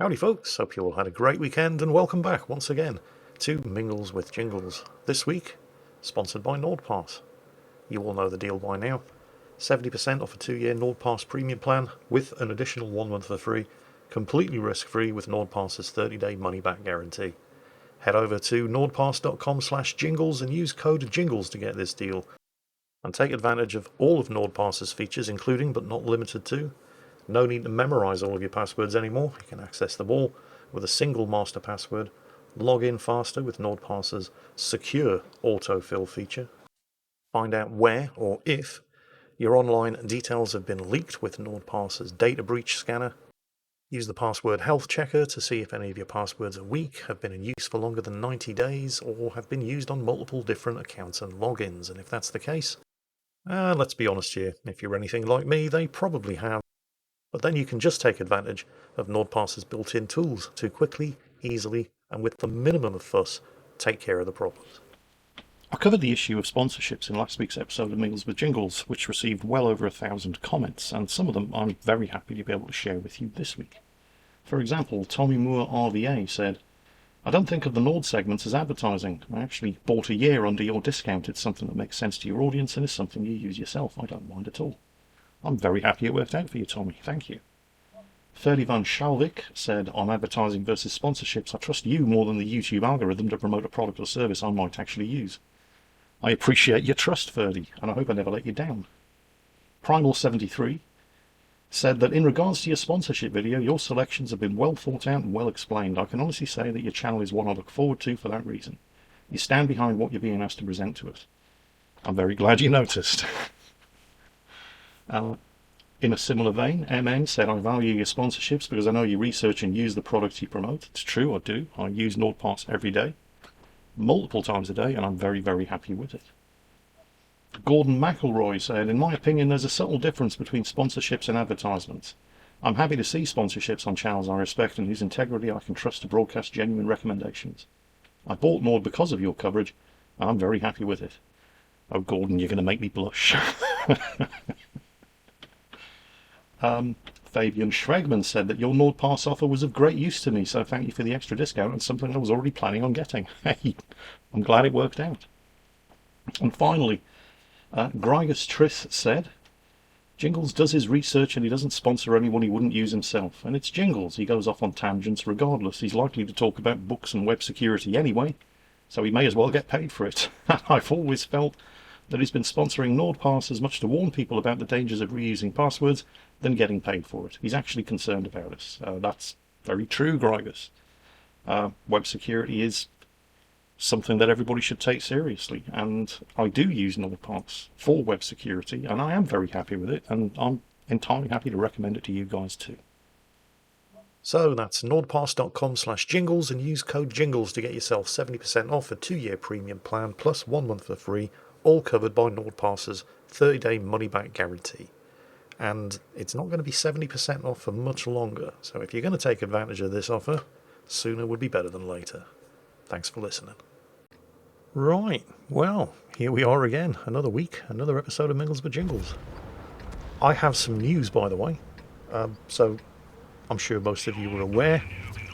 Howdy folks, hope you all had a great weekend and welcome back once again to Mingles with Jingles. This week, sponsored by NordPass. You all know the deal by now. 70% off a 2-year NordPass premium plan with an additional 1 month for free, completely risk-free with NordPass's 30-day money-back guarantee. Head over to nordpass.com/jingles and use code JINGLES to get this deal. And take advantage of all of NordPass's features, including but not limited to no need to memorize all of your passwords anymore. You can access them all with a single master password. Log in faster with NordPass's secure autofill feature. Find out where or if your online details have been leaked with NordPass's data breach scanner. Use the password health checker to see if any of your passwords are weak, have been in use for longer than 90 days, or have been used on multiple different accounts and logins. And if that's the case, let's be honest here, if you're anything like me, they probably have. But then you can just take advantage of NordPass's built-in tools to quickly, easily, and with the minimum of fuss, take care of the problems. I covered the issue of sponsorships in last week's episode of Mingles with Jingles, which received well over 1,000 comments, and some of them I'm very happy to be able to share with you this week. For example, Tommy Moore RVA said, "I don't think of the Nord segments as advertising. I actually bought a year under your discount. It's something that makes sense to your audience and is something you use yourself. I don't mind at all." I'm very happy it worked out for you, Tommy. Thank you. Ferdy van Schalvik said, "On advertising versus sponsorships, I trust you more than the YouTube algorithm to promote a product or service I might actually use." I appreciate your trust, Ferdy, and I hope I never let you down. Primal73 said that in regards to your sponsorship video, your selections have been well thought out and well explained. I can honestly say that your channel is one I look forward to for that reason. You stand behind what you're being asked to present to us. I'm very glad you noticed. In a similar vein, MN said, "I value your sponsorships because I know you research and use the products you promote." It's true, I do. I use NordPass every day, multiple times a day, and I'm very, very happy with it. Gordon McElroy said, "In my opinion, there's a subtle difference between sponsorships and advertisements. I'm happy to see sponsorships on channels I respect and whose integrity I can trust to broadcast genuine recommendations. I bought Nord because of your coverage, and I'm very happy with it." Oh, Gordon, you're going to make me blush. Fabian Schregman said that your NordPass offer was of great use to me, so thank you for the extra discount and something I was already planning on getting. Hey, I'm glad it worked out. And finally, Grigus Triss said, "Jingles does his research and he doesn't sponsor anyone he wouldn't use himself. And it's Jingles. He goes off on tangents regardless. He's likely to talk about books and web security anyway, so he may as well get paid for it. I've always felt that he's been sponsoring NordPass as much to warn people about the dangers of reusing passwords than getting paid for it. He's actually concerned about us." That's very true, Grigus. Web security is something that everybody should take seriously, and I do use NordPass for web security, and I am very happy with it, and I'm entirely happy to recommend it to you guys too. So that's nordpass.com/jingles and use code JINGLES to get yourself 70% off a 2-year premium plan plus 1 month for free, all covered by NordPass's 30-day money-back guarantee. And it's not going to be 70% off for much longer, so if you're going to take advantage of this offer, sooner would be better than later. Thanks for listening. Right, well, here we are again, another week, another episode of Mingles with Jingles. I have some news, by the way, so I'm sure most of you are aware,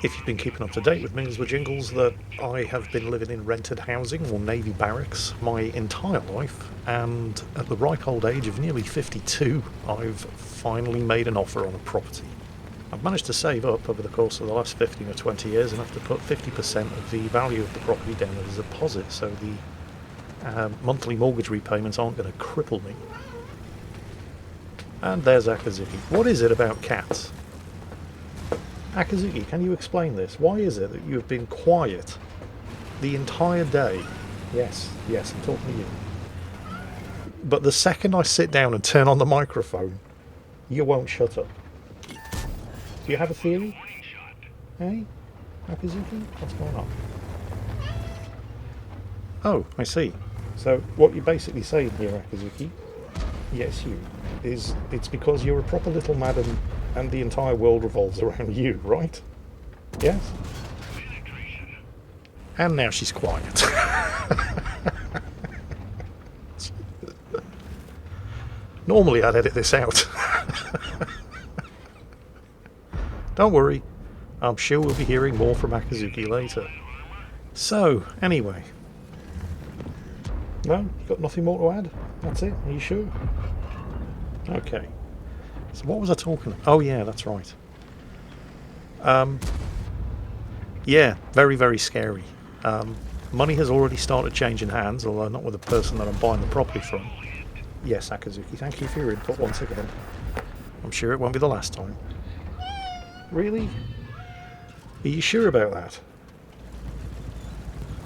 if you've been keeping up to date with Mingles with Jingles, that I have been living in rented housing or Navy barracks my entire life, and at the ripe old age of nearly 52, I've finally made an offer on a property. I've managed to save up over the course of the last 15 or 20 years enough to put 50% of the value of the property down as a deposit, so the monthly mortgage repayments aren't going to cripple me. And there's Akazuki. What is it about cats? Akazuki, can you explain this? Why is it that you have been quiet the entire day? Yes, I'm talking to you. But the second I sit down and turn on the microphone, you won't shut up. Do you have a theory? Hey, Akazuki? What's going on? Oh, I see. So what you're basically saying here, Akazuki, yes you, is it's because you're a proper little madam and the entire world revolves around you, right? Yes? And now she's quiet. Normally I'd edit this out. Don't worry, I'm sure we'll be hearing more from Akazuki later. So, anyway. No, you've got nothing more to add? That's it? Are you sure? Okay. So what was I talking about? Oh yeah, that's right. Yeah, very, very scary. Money has already started changing hands, although not with the person that I'm buying the property from. Yes, Akazuki, thank you for your input once again. I'm sure it won't be the last time. Really? Are you sure about that?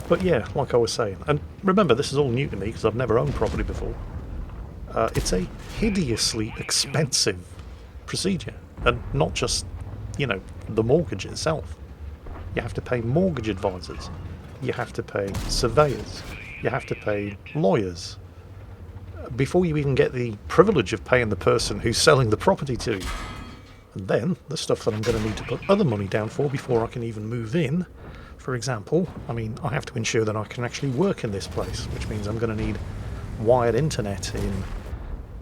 But yeah, like I was saying, and remember, this is all new to me because I've never owned property before. It's a hideously expensive procedure, and not just, the mortgage itself. You have to pay mortgage advisors, you have to pay surveyors, you have to pay lawyers, before you even get the privilege of paying the person who's selling the property to you. And then the stuff that I'm going to need to put other money down for before I can even move in. For example, I have to ensure that I can actually work in this place, which means I'm going to need wired internet in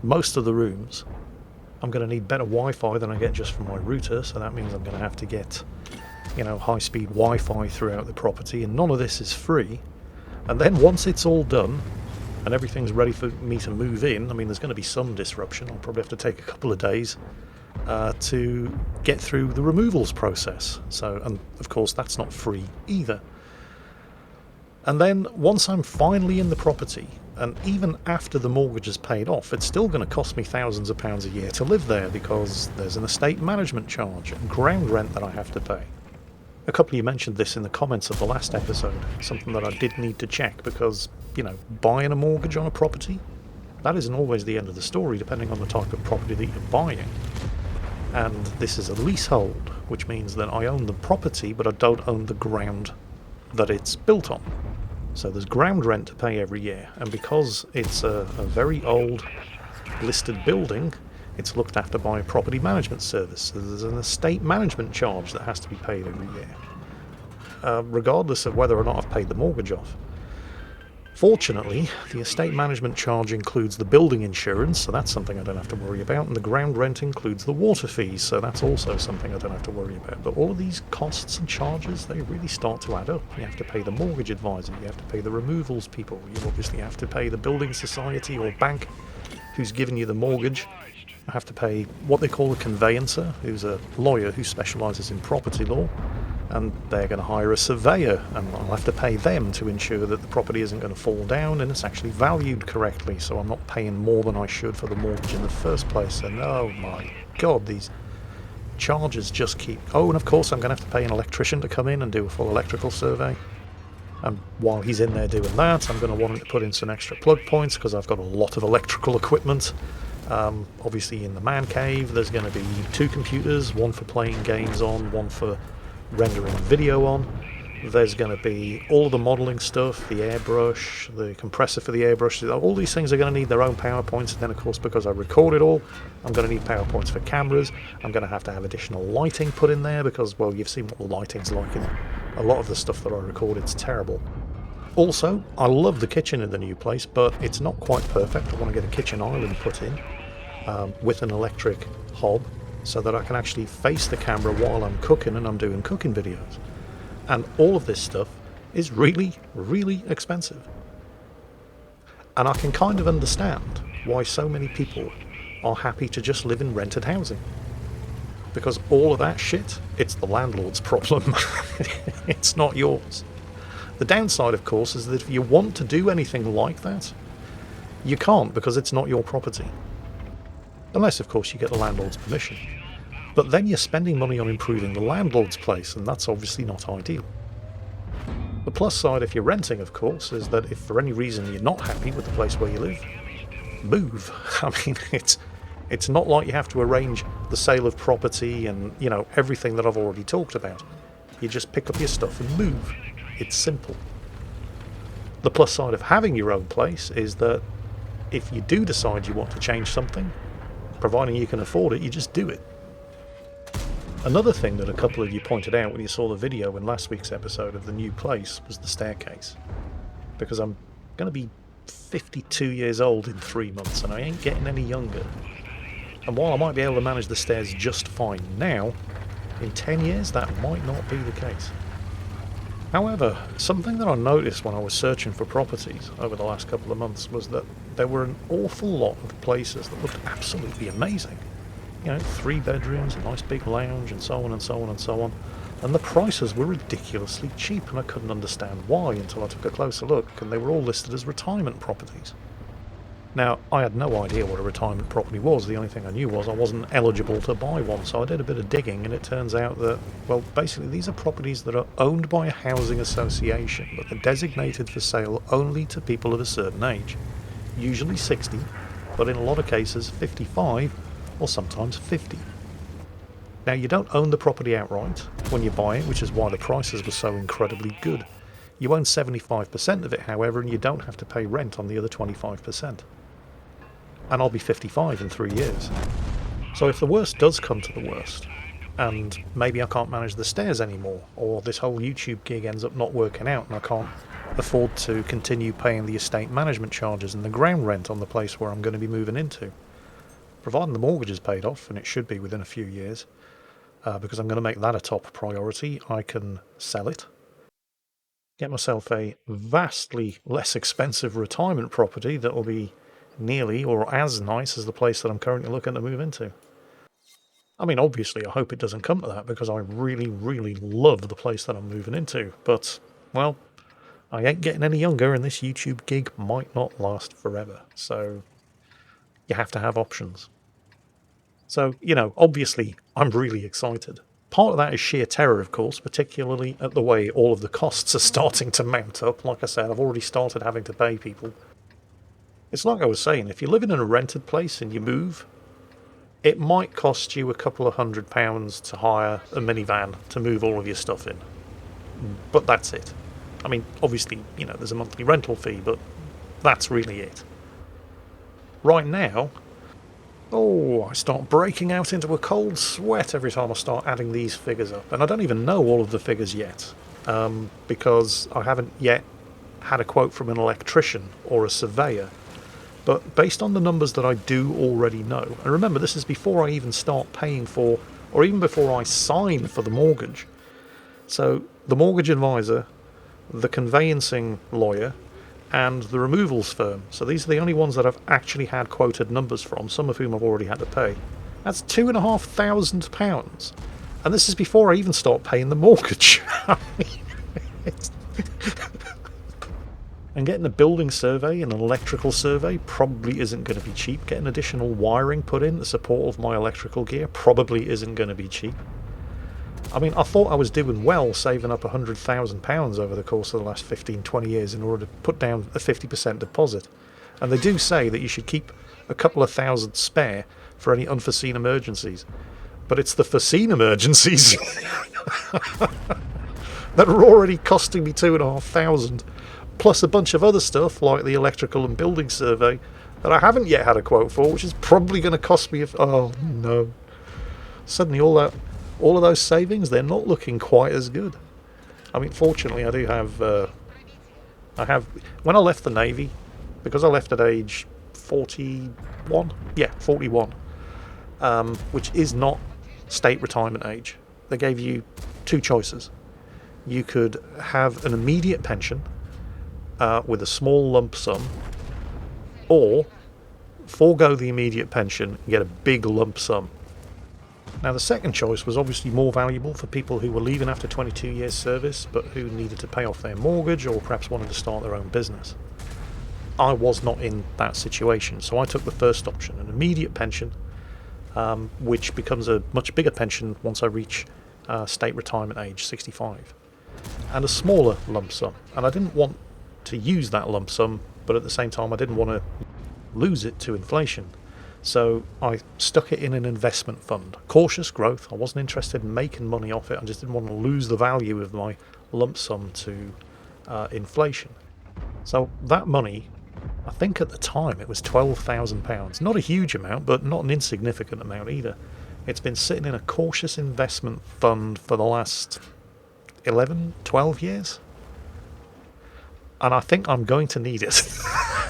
most of the rooms. I'm going to need better Wi-Fi than I get just from my router, so that means I'm going to have to get, high-speed Wi-Fi throughout the property, and none of this is free. And then once it's all done, and everything's ready for me to move in, there's going to be some disruption. I'll probably have to take a couple of days to get through the removals process. So, and of course that's not free either. And then once I'm finally in the property, and even after the mortgage is paid off, it's still going to cost me thousands of pounds a year to live there because there's an estate management charge and ground rent that I have to pay. A couple of you mentioned this in the comments of the last episode, something that I did need to check because, buying a mortgage on a property, that isn't always the end of the story depending on the type of property that you're buying. And this is a leasehold, which means that I own the property but I don't own the ground that it's built on. So there's ground rent to pay every year, and because it's a very old listed building, it's looked after by a property management service. So there's an estate management charge that has to be paid every year, regardless of whether or not I've paid the mortgage off. Fortunately, the estate management charge includes the building insurance, so that's something I don't have to worry about, and the ground rent includes the water fees, so that's also something I don't have to worry about. But all of these costs and charges, they really start to add up. You have to pay the mortgage advisor, you have to pay the removals people, you obviously have to pay the building society or bank who's given you the mortgage. I have to pay what they call a conveyancer, who's a lawyer who specialises in property law, and they're going to hire a surveyor, and I'll have to pay them to ensure that the property isn't going to fall down and it's actually valued correctly, so I'm not paying more than I should for the mortgage in the first place. And oh my god, these charges just keep... Oh, and of course I'm going to have to pay an electrician to come in and do a full electrical survey. And while he's in there doing that, I'm going to want him to put in some extra plug points because I've got a lot of electrical equipment. Obviously in the man cave there's going to be 2 computers, one for playing games on, one for rendering video on. There's going to be all the modelling stuff, the airbrush, the compressor for the airbrush. All these things are going to need their own power points, and then of course because I record it all, I'm going to need power points for cameras. I'm going to have additional lighting put in there because, well, you've seen what the lighting's like in a lot of the stuff that I record. It's terrible. Also, I love the kitchen in the new place, but it's not quite perfect. I want to get a kitchen island put in with an electric hob, so that I can actually face the camera while I'm cooking and I'm doing cooking videos. And all of this stuff is really, really expensive. And I can kind of understand why so many people are happy to just live in rented housing. Because all of that shit, it's the landlord's problem. It's not yours. The downside, of course, is that if you want to do anything like that, you can't because it's not your property. Unless, of course, you get the landlord's permission. But then you're spending money on improving the landlord's place, and that's obviously not ideal. The plus side if you're renting, of course, is that if for any reason you're not happy with the place where you live, move. It's not like you have to arrange the sale of property and, everything that I've already talked about. You just pick up your stuff and move. It's simple. The plus side of having your own place is that if you do decide you want to change something, providing you can afford it, you just do it. Another thing that a couple of you pointed out when you saw the video in last week's episode of the new place was the staircase. Because I'm going to be 52 years old in 3 months and I ain't getting any younger. And while I might be able to manage the stairs just fine now, In 10 years, that might not be the case. However, something that I noticed when I was searching for properties over the last couple of months was that there were an awful lot of places that looked absolutely amazing. You know, 3 bedrooms, a nice big lounge, and so on and so on and so on. And the prices were ridiculously cheap, and I couldn't understand why until I took a closer look, and they were all listed as retirement properties. Now, I had no idea what a retirement property was. The only thing I knew was I wasn't eligible to buy one, so I did a bit of digging, and it turns out that, well, basically these are properties that are owned by a housing association, but they're designated for sale only to people of a certain age, usually 60, but in a lot of cases 55 or sometimes 50. Now, you don't own the property outright when you buy it, which is why the prices were so incredibly good. You own 75% of it, however, and you don't have to pay rent on the other 25%. And I'll be 55 in 3 years. So if the worst does come to the worst, and maybe I can't manage the stairs anymore, or this whole YouTube gig ends up not working out and I can't afford to continue paying the estate management charges and the ground rent on the place where I'm going to be moving into, providing the mortgage is paid off, and it should be within a few years, because I'm going to make that a top priority, I can sell it, get myself a vastly less expensive retirement property that will be nearly or as nice as the place that I'm currently looking to move into. I mean, obviously, I hope it doesn't come to that, because I really, really love the place that I'm moving into. But, well, I ain't getting any younger, and this YouTube gig might not last forever. So, you have to have options. So, you know, obviously, I'm really excited. Part of that is sheer terror, of course, particularly at the way all of the costs are starting to mount up. Like I said, I've already started having to pay people. It's like I was saying, if you're living in a rented place and you move, it might cost you a couple of £100 to hire a minivan to move all of your stuff in. But that's it. I mean, obviously, you know, there's a monthly rental fee, but that's really it. Right now, I start breaking out into a cold sweat every time I start adding these figures up. And I don't even know all of the figures yet, because I haven't yet had a quote from an electrician or a surveyor. But based on the numbers that I do already know, and remember, this is before I even start paying for, or even before I sign for the mortgage. So the mortgage advisor, the conveyancing lawyer, and the removals firm. So these are the only ones that I've actually had quoted numbers from, some of whom I've already had to pay. That's £2,500. And this is before I even start paying the mortgage. And getting a building survey and an electrical survey probably isn't going to be cheap. Getting additional wiring put in to support of my electrical gear probably isn't going to be cheap. I mean, I thought I was doing well saving up £100,000 over the course of the last 15-20 years in order to put down a 50% deposit. And they do say that you should keep a couple of thousand spare for any unforeseen emergencies. But it's the foreseen emergencies that are already costing me £2,500. Plus a bunch of other stuff like the electrical and building survey that I haven't yet had a quote for, which is probably going to cost me oh no. Suddenly all of those savings, they're not looking quite as good. I mean, fortunately I do have when I left the Navy, because I left at age 41, which is not state retirement age. They gave you 2 choices. You could have an immediate pension with a small lump sum, or forego the immediate pension and get a big lump sum. Now, the second choice was obviously more valuable for people who were leaving after 22 years service, but who needed to pay off their mortgage or perhaps wanted to start their own business. I was not in that situation, so I took the first option, an immediate pension, which becomes a much bigger pension once I reach state retirement age, 65, and a smaller lump sum. And I didn't want to use that lump sum, but at the same time I didn't want to lose it to inflation, so I stuck it in an investment fund. Cautious growth. I wasn't interested in making money off it. I just didn't want to lose the value of my lump sum to inflation. So that money, I think at the time it was £12,000. Not a huge amount, but not an insignificant amount either. It's been sitting in a cautious investment fund for the last 11, 12 years. And I think I'm going to need it.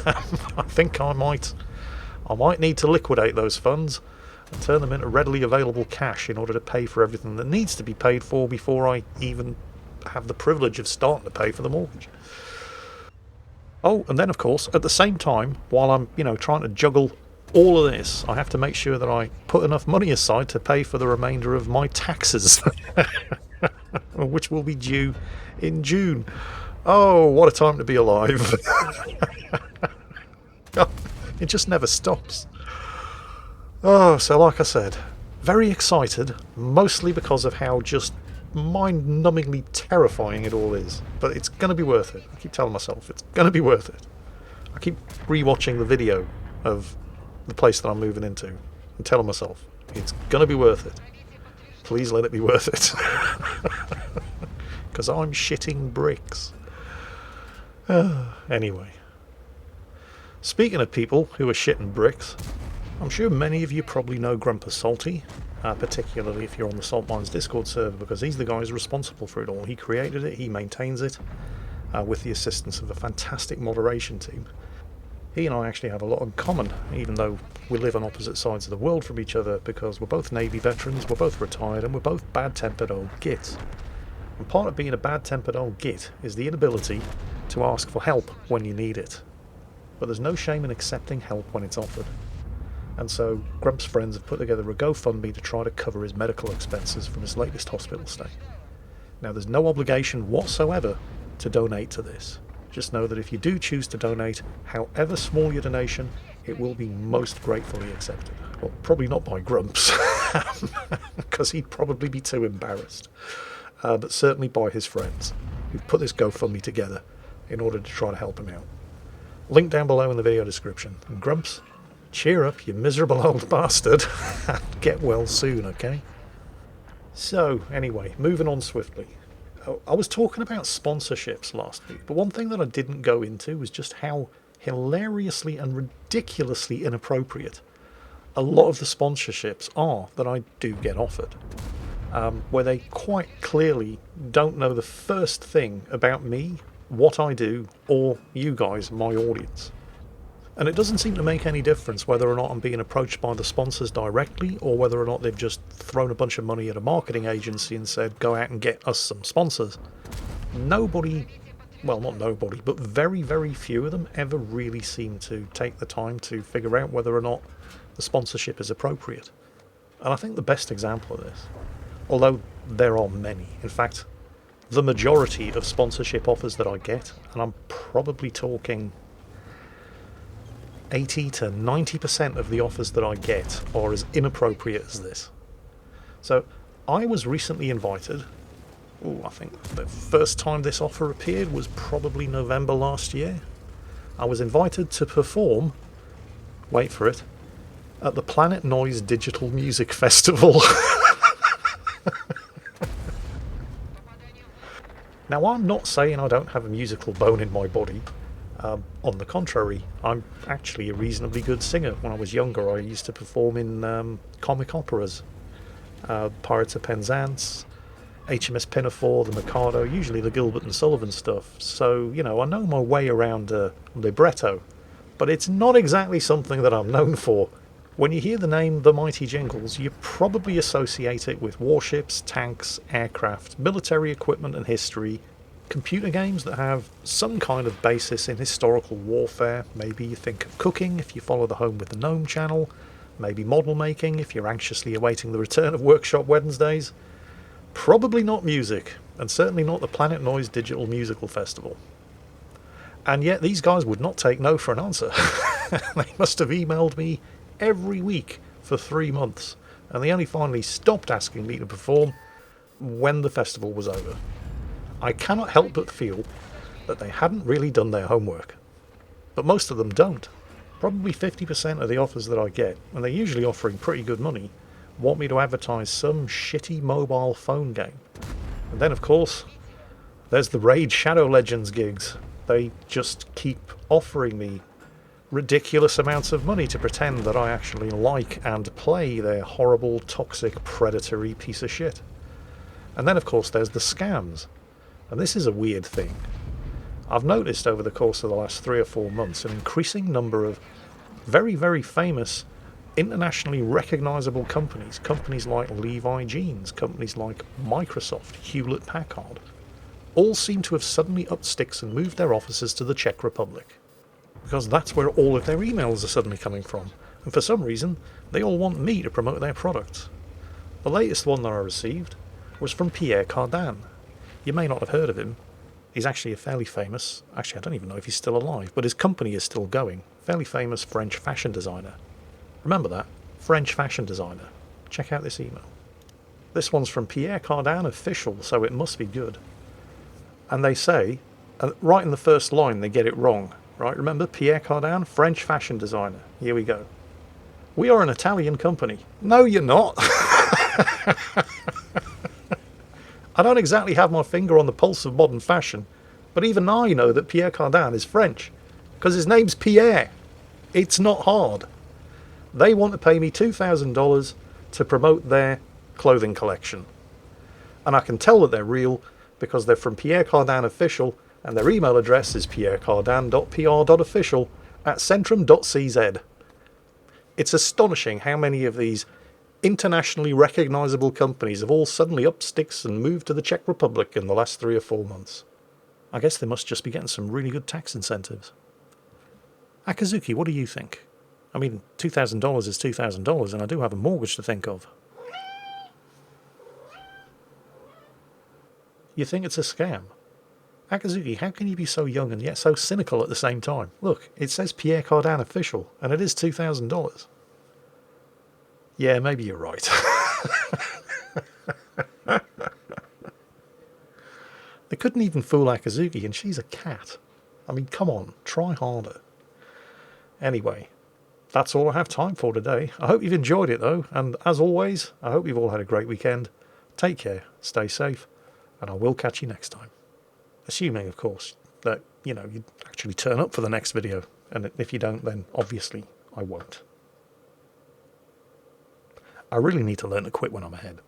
I think I might need to liquidate those funds and turn them into readily available cash in order to pay for everything that needs to be paid for before I even have the privilege of starting to pay for the mortgage. Oh, and then of course, at the same time, while I'm, trying to juggle all of this, I have to make sure that I put enough money aside to pay for the remainder of my taxes, which will be due in June. Oh, what a time to be alive. It just never stops. Oh, so like I said, very excited, mostly because of how just mind-numbingly terrifying it all is. But it's going to be worth it. I keep telling myself it's going to be worth it. I keep rewatching the video of the place that I'm moving into and telling myself it's going to be worth it. Please let it be worth it. Because I'm shitting bricks. Anyway. Speaking of people who are shitting bricks, I'm sure many of you probably know Grumper Salty, particularly if you're on the Salt Mines Discord server, because he's the guy who's responsible for it all. He created it, he maintains it, with the assistance of a fantastic moderation team. He and I actually have a lot in common, even though we live on opposite sides of the world from each other, because we're both Navy veterans, we're both retired, and we're both bad-tempered old gits. And part of being a bad-tempered old git is the inability to ask for help when you need it. But there's no shame in accepting help when it's offered. And so Grump's friends have put together a GoFundMe to try to cover his medical expenses from his latest hospital stay. Now, there's no obligation whatsoever to donate to this. Just know that if you do choose to donate, however small your donation, it will be most gratefully accepted. Well, probably not by Grumps, because he'd probably be too embarrassed. But certainly by his friends, who've put this GoFundMe together in order to try to help him out. Link down below in the video description. And Grumps, cheer up, you miserable old bastard, and get well soon, okay? So, anyway, moving on swiftly. I was talking about sponsorships last week, but one thing that I didn't go into was just how hilariously and ridiculously inappropriate a lot of the sponsorships are that I do get offered, where they quite clearly don't know the first thing about me, what I do, or you guys, my audience. And it doesn't seem to make any difference whether or not I'm being approached by the sponsors directly, or whether or not they've just thrown a bunch of money at a marketing agency and said, go out and get us some sponsors. Nobody, well, not nobody, but very, very few of them ever really seem to take the time to figure out whether or not the sponsorship is appropriate. And I think the best example of this, although there are many, in fact, the majority of sponsorship offers that I get, and I'm probably talking 80 to 90% of the offers that I get are as inappropriate as this. So I was recently invited, I think the first time this offer appeared was probably November last year. I was invited to perform, wait for it, at the Planet Noise Digital Music Festival. Now, I'm not saying I don't have a musical bone in my body. On the contrary, I'm actually a reasonably good singer. When I was younger, I used to perform in comic operas. Pirates of Penzance, HMS Pinafore, the Mikado, usually the Gilbert and Sullivan stuff. So, I know my way around libretto. But it's not exactly something that I'm known for. When you hear the name The Mighty Jingles, you probably associate it with warships, tanks, aircraft, military equipment and history, computer games that have some kind of basis in historical warfare. Maybe you think of cooking if you follow the Home with the Gnome channel, maybe model making if you're anxiously awaiting the return of Workshop Wednesdays. Probably not music, and certainly not the Planet Noise Digital Musical Festival. And yet these guys would not take no for an answer. They must have emailed me every week for 3 months, and they only finally stopped asking me to perform when the festival was over. I cannot help but feel that they hadn't really done their homework. But most of them don't. Probably 50% of the offers that I get, and they're usually offering pretty good money, want me to advertise some shitty mobile phone game. And then, of course, there's the Raid Shadow Legends gigs. They just keep offering me ridiculous amounts of money to pretend that I actually like and play their horrible, toxic, predatory piece of shit. And then, of course, there's the scams. And this is a weird thing. I've noticed over the course of the last 3 or 4 months an increasing number of very, very famous internationally recognizable companies, companies like Levi Jeans, companies like Microsoft, Hewlett-Packard, all seem to have suddenly upped sticks and moved their offices to the Czech Republic. Because that's where all of their emails are suddenly coming from. And for some reason, they all want me to promote their products. The latest one that I received was from Pierre Cardin. You may not have heard of him. He's actually a fairly famous, actually I don't even know if he's still alive, but his company is still going. Fairly famous French fashion designer. Remember that? French fashion designer. Check out this email. This one's from Pierre Cardin official, so it must be good. And they say, right in the first line they get it wrong. Right, remember Pierre Cardin, French fashion designer. Here we go. We are an Italian company. No, you're not. I don't exactly have my finger on the pulse of modern fashion, but even I know that Pierre Cardin is French, because his name's Pierre. It's not hard. They want to pay me $2,000 to promote their clothing collection. And I can tell that they're real because they're from Pierre Cardin Official, and their email address is pierrecardin.pr.official@centrum.cz. It's astonishing how many of these internationally recognizable companies have all suddenly upped sticks and moved to the Czech Republic in the last 3 or 4 months. I guess they must just be getting some really good tax incentives. Akazuki, what do you think? I mean, $2,000 is $2,000, and I do have a mortgage to think of. You think it's a scam? Akazuki, how can you be so young and yet so cynical at the same time? Look, it says Pierre Cardin Official, and it is $2,000. Yeah, maybe you're right. They couldn't even fool Akazuki, and she's a cat. I mean, come on, try harder. Anyway, that's all I have time for today. I hope you've enjoyed it, though, and as always, I hope you've all had a great weekend. Take care, stay safe, and I will catch you next time. Assuming, of course, that, you actually turn up for the next video, and if you don't, then obviously I won't. I really need to learn to quit when I'm ahead.